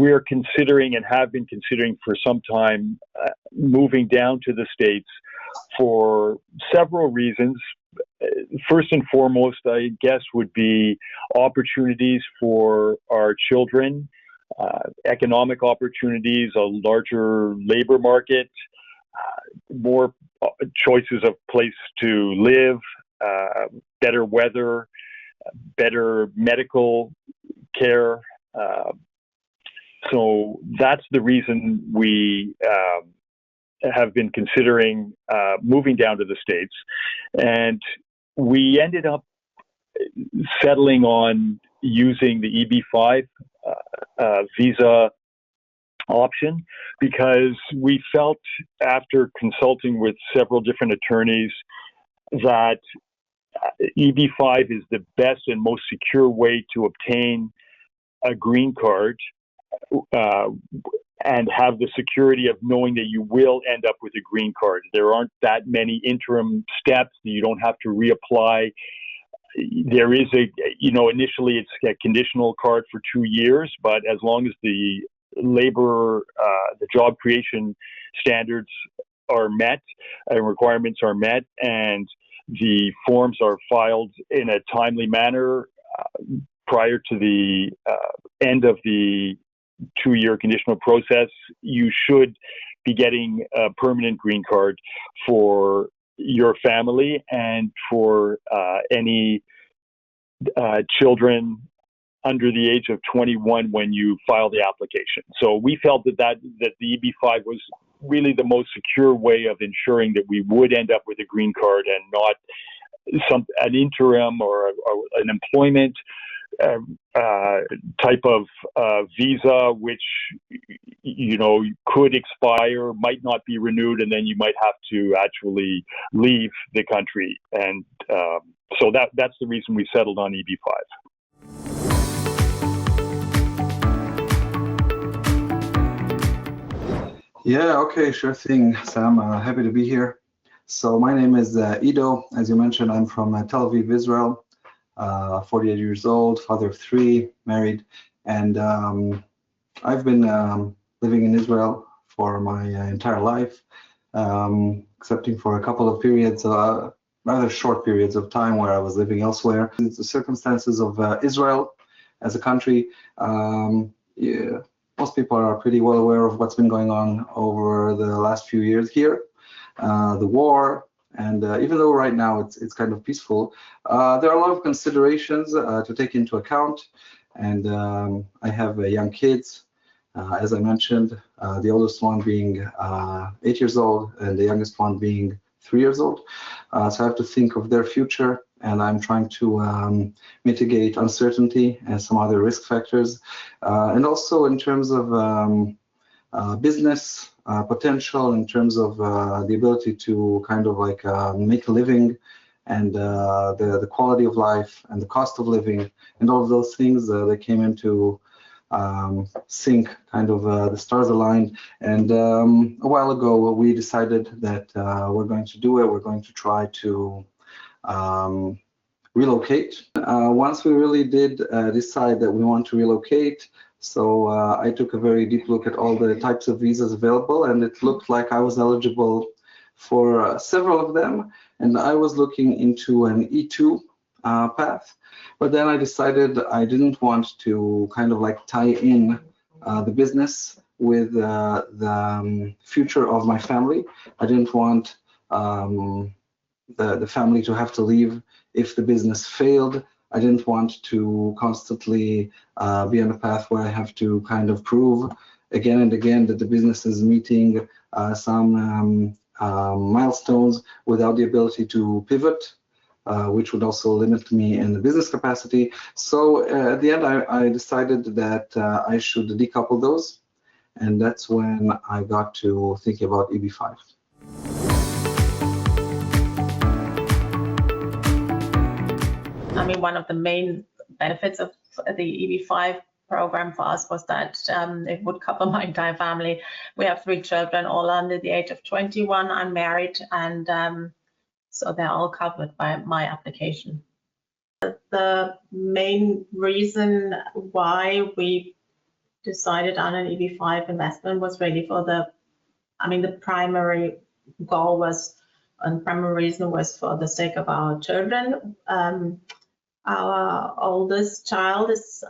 we're considering and have been considering for some time moving down to the States for several reasons. First and foremost, I guess, would be opportunities for our children, economic opportunities, a larger labor market, more choices of place to live, better weather, better medical care. So that's the reason we have been considering moving down to the States. And we ended up settling on using the EB-5 visa option because we felt, after consulting with several different attorneys, that EB-5 is the best and most secure way to obtain a green card and have the security of knowing that you will end up with a green card. There aren't that many interim steps. You don't have to reapply. There is initially it's a conditional card for 2 years, but as long as the the job creation standards are met and requirements are met, and the forms are filed in a timely manner prior to the end of the 2-year conditional process, you should be getting a permanent green card for your family and for any children under the age of 21 when you file the application. So we felt that the EB-5 was really the most secure way of ensuring that we would end up with a green card and not an interim or an employment type of visa, which could expire, might not be renewed, and then you might have to actually leave the country. And so that's the reason we settled on EB-5. Yeah, okay, sure thing, Sam. Happy to be here. So my name is Ido. As you mentioned, I'm from Tel Aviv, Israel. 48 years old, father of 3, married, and I've been living in Israel for my entire life, excepting for a couple of periods, rather short periods of time where I was living elsewhere. The circumstances of Israel as a country, most people are pretty well aware of what's been going on over the last few years here. The war, and even though right now it's kind of peaceful, there are a lot of considerations to take into account. And I have young kids, as I mentioned, the oldest one being 8 years old and the youngest one being 3 years old. So I have to think of their future, and I'm trying to mitigate uncertainty and some other risk factors. And also in terms of business potential, in terms of the ability to kind of like make a living, and the quality of life and the cost of living, and all of those things that came into sync, kind of the stars aligned. And a while ago we decided that we're going to do it. We're going to try to relocate. Once we really did decide that we want to relocate, so I took a very deep look at all the types of visas available, and it looked like I was eligible for several of them, and I was looking into an E2 path. But then I decided I didn't want to kind of like tie in the business with the future of my family. I didn't want the family to have to leave if the business failed. I didn't want to constantly be on a path where I have to kind of prove again and again that the business is meeting some milestones without the ability to pivot, which would also limit me in the business capacity. So at the end, I decided that I should decouple those, and that's when I got to thinking about EB-5. I mean, one of the main benefits of the EB-5 program for us was that it would cover my entire family. We have 3 children, all under the age of 21. I'm married, and so they're all covered by my application. The main reason why we decided on an EB-5 investment was really for the primary goal was, and primary reason was for the sake of our children. Our oldest child is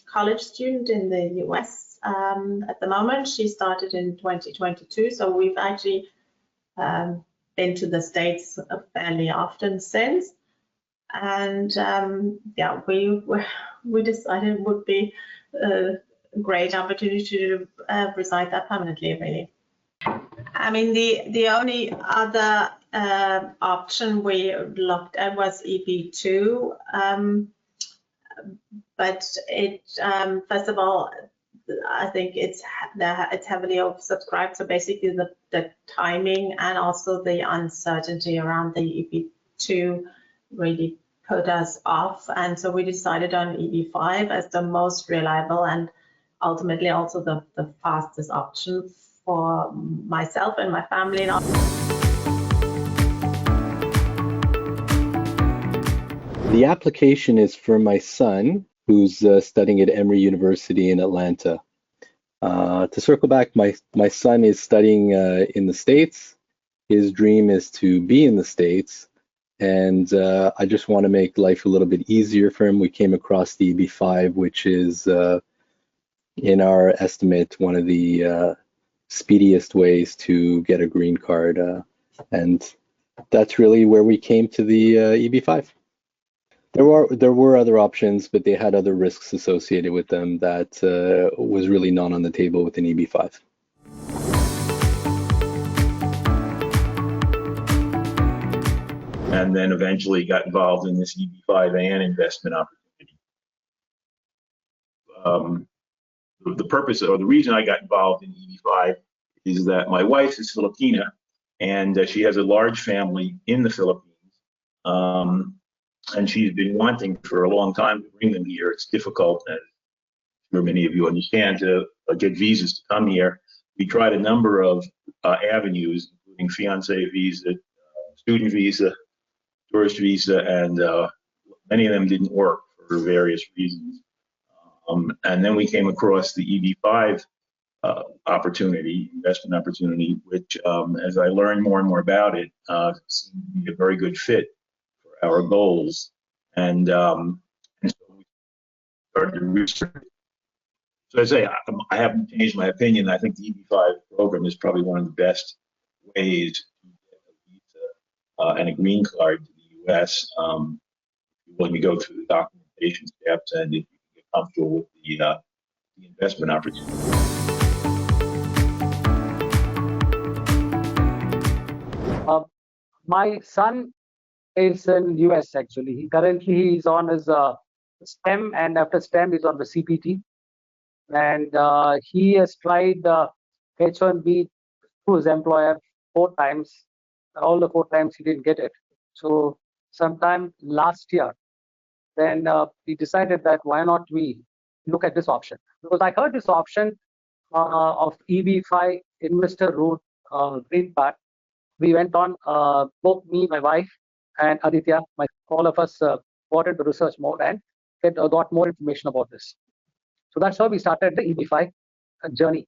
college student in the US at the moment. She started in 2022, so we've actually been to the States fairly often since. And yeah, we decided it would be a great opportunity to reside there permanently, really. I mean, the only other option we looked at was EB-2, but it first of all, I think it's heavily oversubscribed. So basically, the timing and also the uncertainty around the EB-2 really put us off, and so we decided on EB-5 as the most reliable and ultimately also the fastest option for myself and my family. The application is for my son, who's studying at Emory University in Atlanta. To circle back, my son is studying in the States. His dream is to be in the States, and I just want to make life a little bit easier for him. We came across the EB-5, which is, in our estimate, one of the speediest ways to get a green card, and that's really where we came to the EB-5. There were other options, but they had other risks associated with them that was really not on the table with an EB-5. And then eventually got involved in this EB-5 and investment opportunity. The purpose or the reason I got involved in EB-5 is that my wife is Filipina, and she has a large family in the Philippines. And she's been wanting for a long time to bring them here. It's difficult, as I'm sure many of you understand, to get visas to come here. We tried a number of avenues, including fiancé visa, student visa, tourist visa, and many of them didn't work for various reasons. And then we came across the EB-5 investment opportunity, which, as I learned more and more about it, seemed to be a very good fit for our goals. And so we started to research. So I say, I haven't changed my opinion. I think the EB-5 program is probably one of the best ways to get a visa and a green card to the U.S. When you go through the documentation steps and if you get comfortable with the investment opportunity. My son is in US actually. He's on his STEM, and after STEM he's on the CPT. And he has tried H1B through his employer 4 times. All the 4 times he didn't get it. So sometime last year, then we decided that why not we look at this option? Because I heard this option of EB-5 investor route green card. We went on, both me, my wife, and Aditya, all of us got into research mode and got more information about this. So that's how we started the EB-5 journey.